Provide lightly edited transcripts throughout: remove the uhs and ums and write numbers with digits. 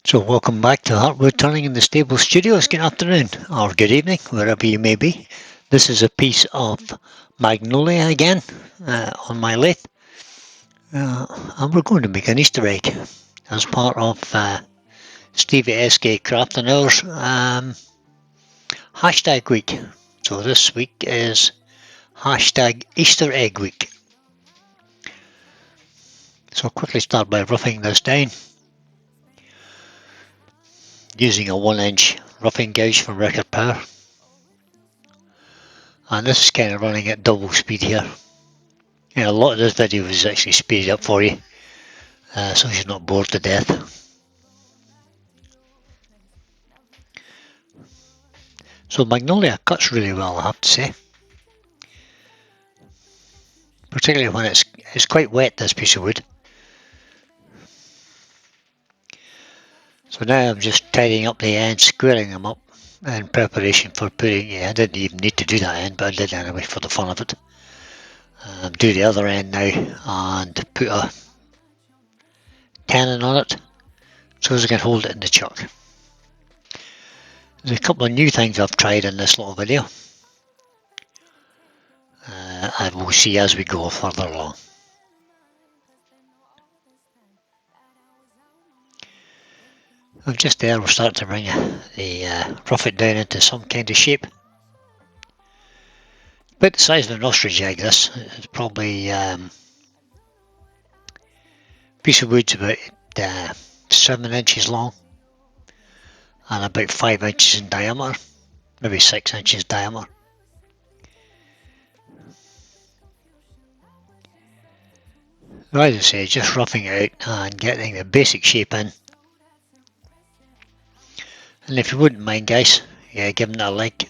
So welcome back to Heartwood Turning in the Stable Studios. Good afternoon or good evening, wherever you may be. This is a piece of Magnolia again on my lathe. And we're going to make an Easter egg as part of Stevie SK Craft and Hours hashtag week. So this week is hashtag Easter Egg week. So I'll quickly start by roughing this down using a 1-inch roughing gauge from Record Power. And this is kind of running at double speed here. A lot of this video is actually speeded up for you, so you're not bored to death. So Magnolia cuts really well, I have to say. Particularly when it's quite wet, this piece of wood. So now I'm just tidying up the ends, squaring them up in preparation for putting, I didn't even need to do that end, but I did anyway for the fun of it. Do the other end now and put a tenon on it so as I can hold it in the chuck. There's a couple of new things I've tried in this little video, and we'll see as we go further along. And just there we'll start to bring rough it down into some kind of shape. About the size of an ostrich egg, this. It's probably piece of wood's about 7 inches long and about 5 inches in diameter, maybe 6 inches diameter. As I say, just roughing it out and getting the basic shape in. And if you wouldn't mind, guys, giving it a like.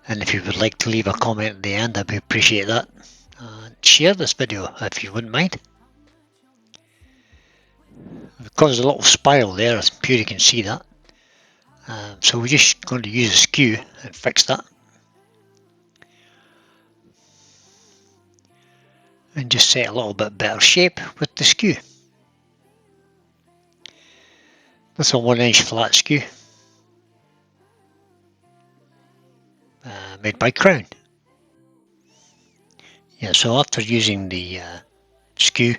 And if you would like to leave a comment at the end, I'd appreciate that. And share this video if you wouldn't mind. We've caused a little spiral there, I'm sure you can see that. So we're just going to use a skew and fix that. And just set a little bit better shape with the skew. That's a 1-inch flat skew. Made by Crown. So after using the skew,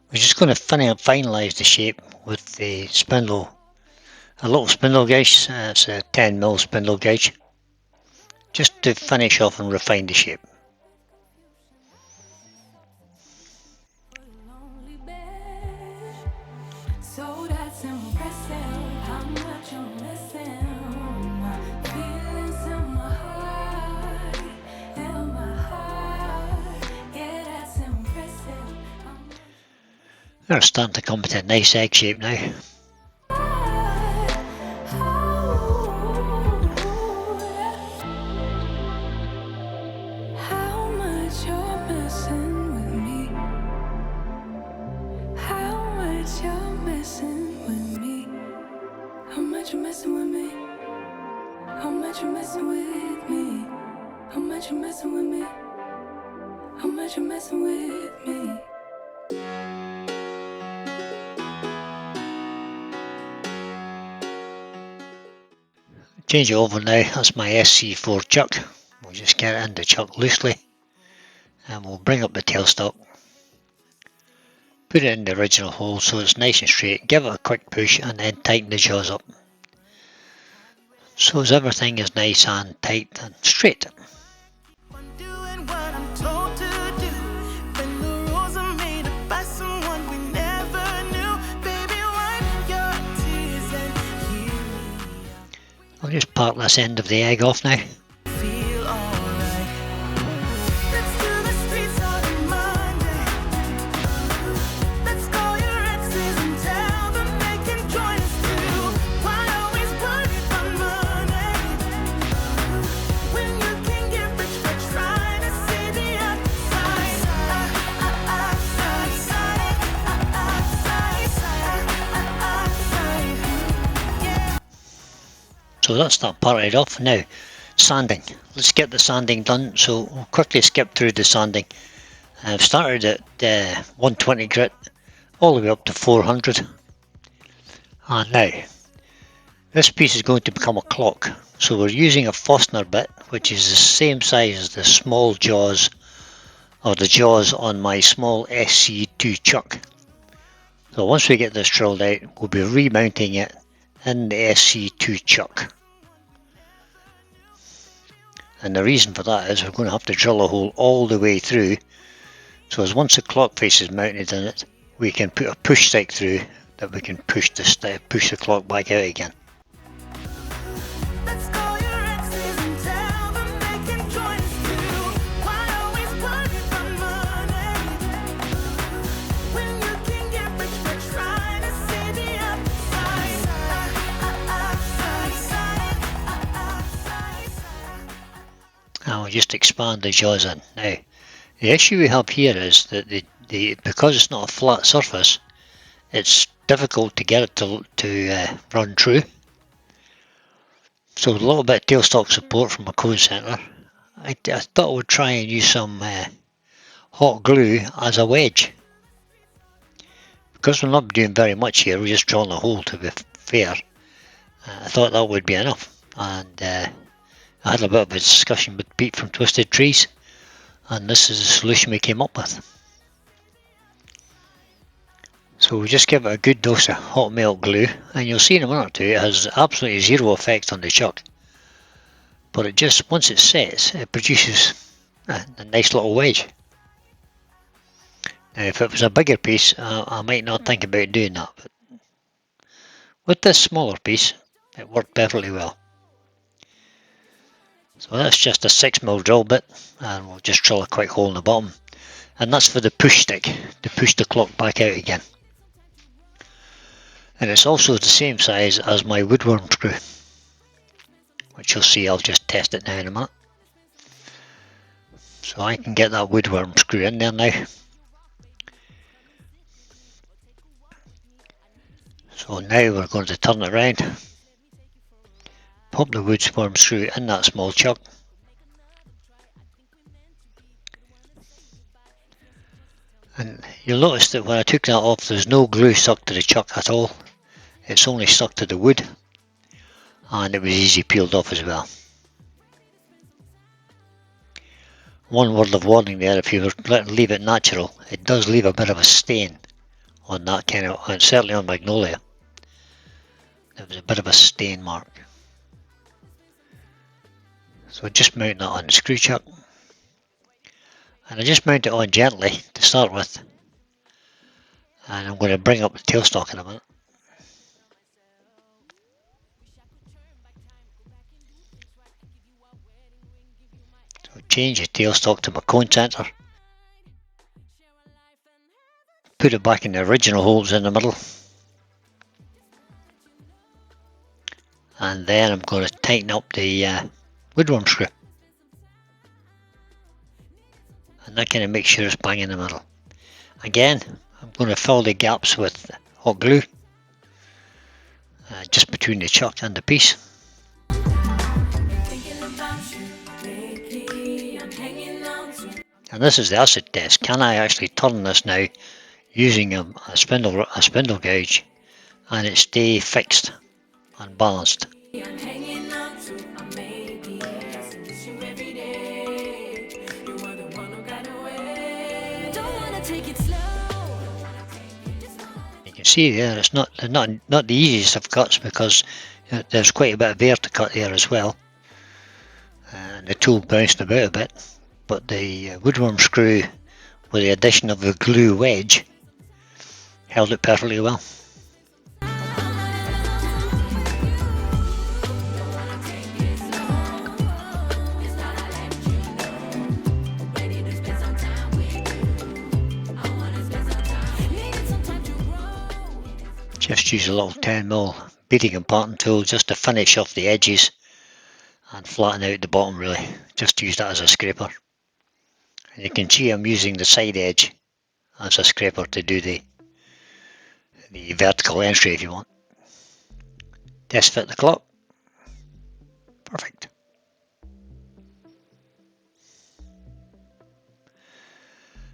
we're just going to finalise the shape with the spindle, a little spindle gauge. It's a 10mm spindle gauge, just to finish off and refine the shape. They're starting to come to a nice egg shape now. Change it over now, that's my SC4 chuck. We'll just get it in the chuck loosely and we'll bring up the tailstock, put it in the original hole so it's nice and straight, give it a quick push and then tighten the jaws up so as everything is nice and tight and straight. I'll just part this end of the egg off now. So that's that parted off. Now, sanding. Let's get the sanding done. So we'll quickly skip through the sanding. I've started at 120 grit all the way up to 400. And now, this piece is going to become a clock. So we're using a Forstner bit, which is the same size as the small jaws, or the jaws on my small SC2 chuck. So once we get this drilled out, we'll be remounting it in the SC2 chuck. And the reason for that is we're going to have to drill a hole all the way through, so as once the clock face is mounted in it, we can put a push stick through that we can push the clock back out again. And we'll just expand the jaws in. Now, the issue we have here is that because it's not a flat surface, it's difficult to get it to run true. So with a little bit of tailstock support from a cone centre, I thought I would try and use some hot glue as a wedge. Because we're not doing very much here, we're just drilling a hole to be fair. I thought that would be enough, and I had a bit of a discussion with Pete from Twisted Trees, and this is the solution we came up with. So we just give it a good dose of hot melt glue, and you'll see in a minute or two it has absolutely zero effect on the chuck. But it just, once it sets, it produces a nice little wedge. Now if it was a bigger piece, I might not think about doing that, but with this smaller piece, it worked perfectly well. So that's just a 6mm drill bit, and we'll just drill a quick hole in the bottom, and that's for the push stick to push the clock back out again. And it's also the same size as my woodworm screw, which you'll see. I'll just test it now in a minute. So I can get that woodworm screw in there now. So now we're going to turn it around, pop the woodworm screw in that small chuck, and you'll notice that when I took that off, there's no glue stuck to the chuck at all. It's only stuck to the wood, and it was easy peeled off as well. One word of warning there: if you leave it natural, it does leave a bit of a stain on that kind of, and certainly on Magnolia. There was a bit of a stain mark. So just mount that on the screw chuck, and I just mount it on gently to start with, and I'm going to bring up the tailstock in a minute. So change the tailstock to my cone centre, put it back in the original holes in the middle, and then I'm going to tighten up the woodworm screw, and that kind of makes sure it's bang in the middle. Again, I'm going to fill the gaps with hot glue, just between the chuck and the piece. And this is the acid test. Can I actually turn this now using a spindle gouge and it stay fixed and balanced? You can see there it's not the easiest of cuts, because there's quite a bit of air to cut there as well, and the tool bounced about a bit. But the woodworm screw, with the addition of the glue wedge, held it perfectly well. Just use a little 10mm beating and parting tool just to finish off the edges and flatten out the bottom really. Just use that as a scraper. And you can see I'm using the side edge as a scraper to do the vertical entry if you want. Test fit the clock. Perfect.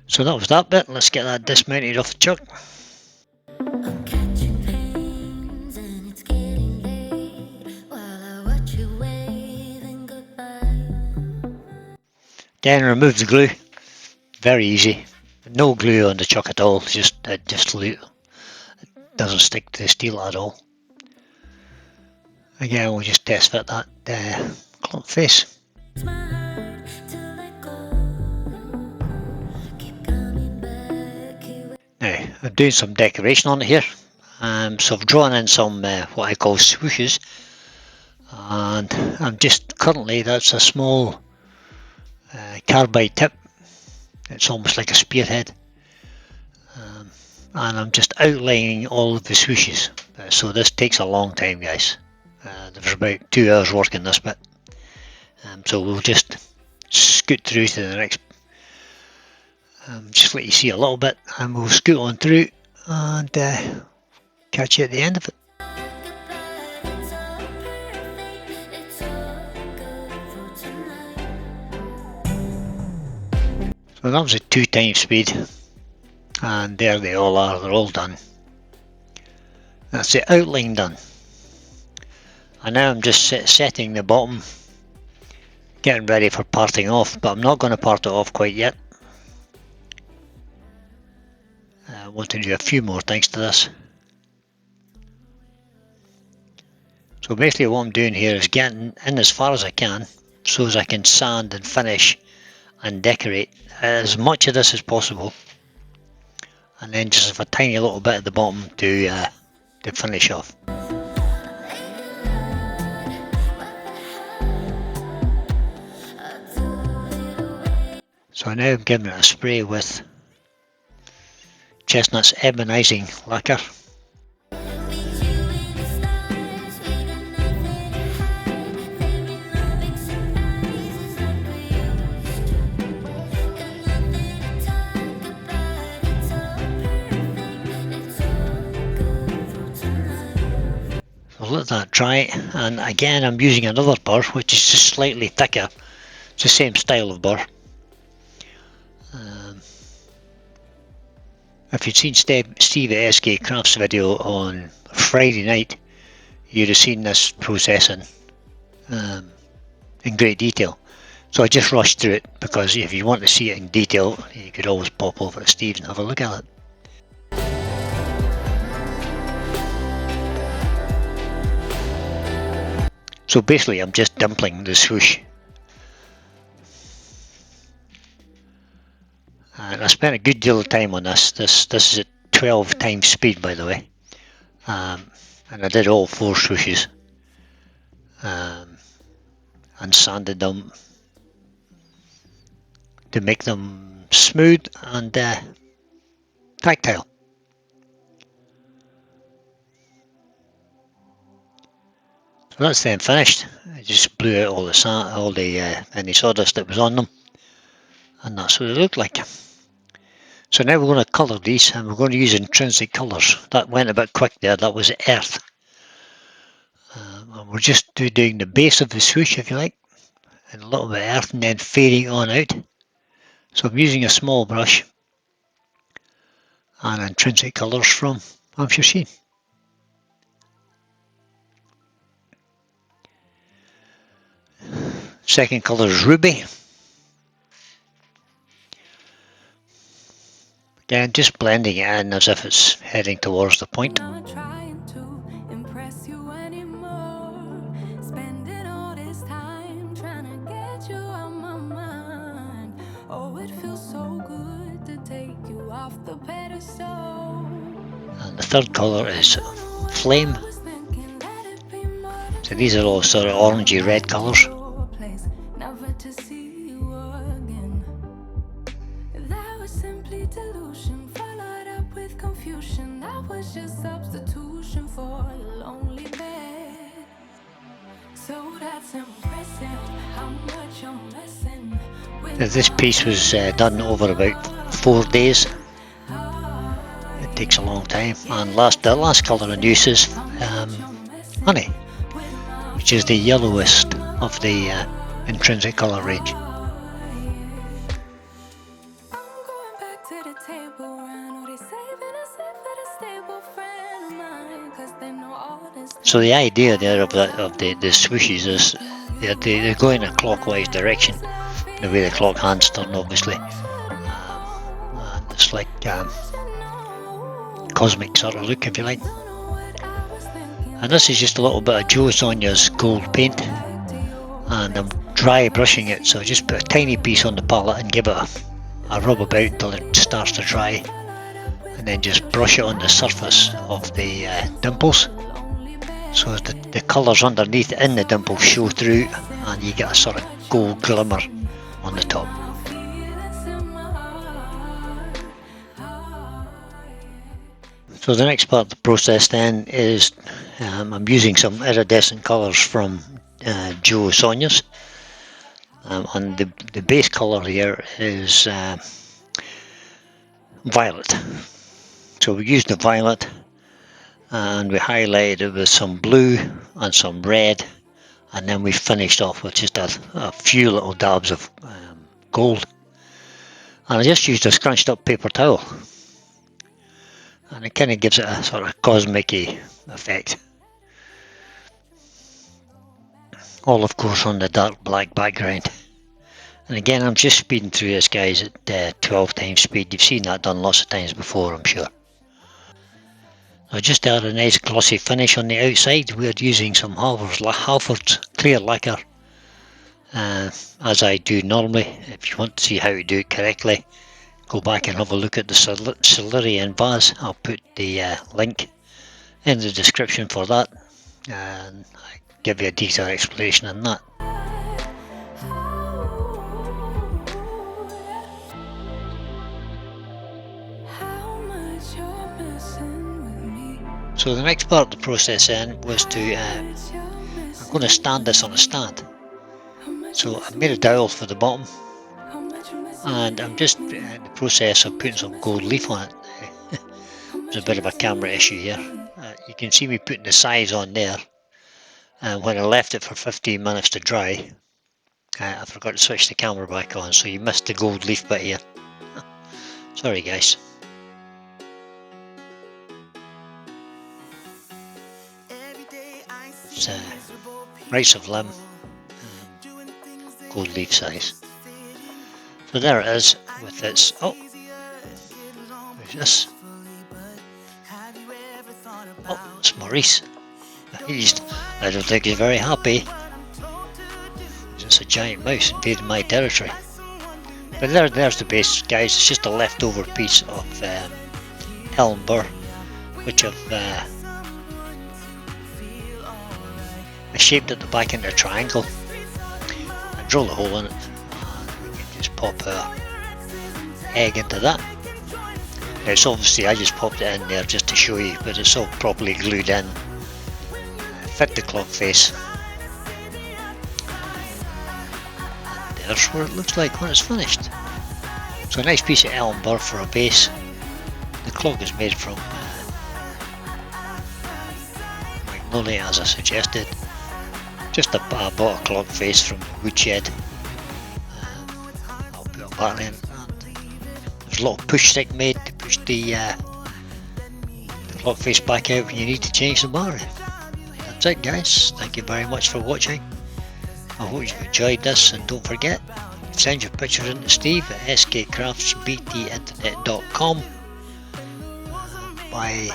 So that was that bit. Let's get that dismounted off the chuck. Then remove the glue. Very easy. No glue on the chuck at all. It just doesn't stick to the steel at all. Again, we'll just test fit that clock face. Now, I'm doing some decoration on it here. So I've drawn in some what I call swooshes, and I'm just currently, that's a small carbide tip. It's almost like a spearhead, and I'm just outlining all of the swooshes. So this takes a long time, guys. There's about 2 hours working this bit. So we'll just scoot through to the next. Just let you see a little bit, and we'll scoot on through and catch you at the end of it. So that was a 2x speed, and there they all are, they're all done. That's the outline done. And now I'm just setting the bottom, getting ready for parting off, but I'm not going to part it off quite yet. I want to do a few more things to this. So basically what I'm doing here is getting in as far as I can, so as I can sand and finish and decorate as much of this as possible, and then just have a tiny little bit at the bottom to finish off. So now I'm giving it a spray with Chestnut's ebonizing lacquer. Let that dry, and again I'm using another burr which is just slightly thicker. It's the same style of burr. If you'd seen Steve at SK Crafts video on Friday night, you'd have seen this processing in great detail. So I just rushed through it, because if you want to see it in detail, you could always pop over to Steve and have a look at it. So basically I'm just dimpling the swoosh. And I spent a good deal of time on this. This is at 12x speed, by the way. And I did all 4 swooshes. And sanded them to make them smooth and tactile. So that's then finished. I just blew out all the sand, any sawdust that was on them, and that's what it looked like. So now we're going to colour these, and we're going to use intrinsic colours. That went a bit quick there, that was earth. And we're just doing the base of the swoosh, if you like, and a little bit of earth, and then fading on out. So I'm using a small brush and intrinsic colours from Amphioxene. Second colour is ruby. Again, just blending it in as if it's heading towards the point. And the third colour is flame. So these are all sort of orangey red colours. This piece was done over about 4 days. It takes a long time. And the last colour in use is honey, which is the yellowest of the intrinsic colour range. So the idea there of the swooshes is they go in a clockwise direction, the way the clock hands turn, obviously. And it's like cosmic sort of look, if you like. And this is just a little bit of Jo Sonja's gold paint, and I'm dry brushing it, so just put a tiny piece on the palette and give it a rub about until it starts to dry, and then just brush it on the surface of the dimples, so the colours underneath in the dimples show through and you get a sort of gold glimmer on the top. So the next part of the process then is I'm using some iridescent colours from Jo Sonja's, and the base colour here is violet. So we used the violet and we highlighted it with some blue and some red, and then we finished off with just a few little dabs of gold. And I just used a scrunched up paper towel, and it kind of gives it a sort of cosmic-y effect. All of course on the dark black background. And again, I'm just speeding through this, guys, at 12 times speed. You've seen that done lots of times before, I'm sure. I just add a nice glossy finish on the outside. We're using some Faberge clear lacquer, as I do normally. If you want to see how to do it correctly, go back and have a look at the Celerian vase. I'll put the link in the description for that, and I give you a detailed explanation on that. So the next part of the process then was to, I'm going to stand this on a stand. So I made a dowel for the bottom, and I'm just in the process of putting some gold leaf on it. There's a bit of a camera issue here. You can see me putting the size on there, and when I left it for 15 minutes to dry, I forgot to switch the camera back on, so you missed the gold leaf bit here. Sorry guys. It's rice of limb, gold leaf size. So there it is with its, oh, who's this? Oh, it's Maurice. I don't think he's very happy. It's a giant mouse invading my territory. But there's the base, guys. It's just a leftover piece of elm burr, which I shaped at the back into a triangle. I drilled a hole in it, and we can just pop our egg into that. Now it's obviously, I just popped it in there just to show you, but it's all properly glued in. Fit the clock face. And there's what it looks like when it's finished. So a nice piece of elm burr for a base. The clock is made from Magnolia, as I suggested. Just I bought a clock face from the woodshed. I'll put a bat in. There's a little push stick made to push the clock face back out when you need to change the battery. That's it, guys. Thank you very much for watching. I hope you've enjoyed this, and don't forget, send your pictures in to Steve at skcraftsbtinternet.com by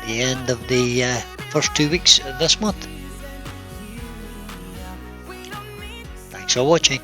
the end of the first 2 weeks of this month. Thanks for watching.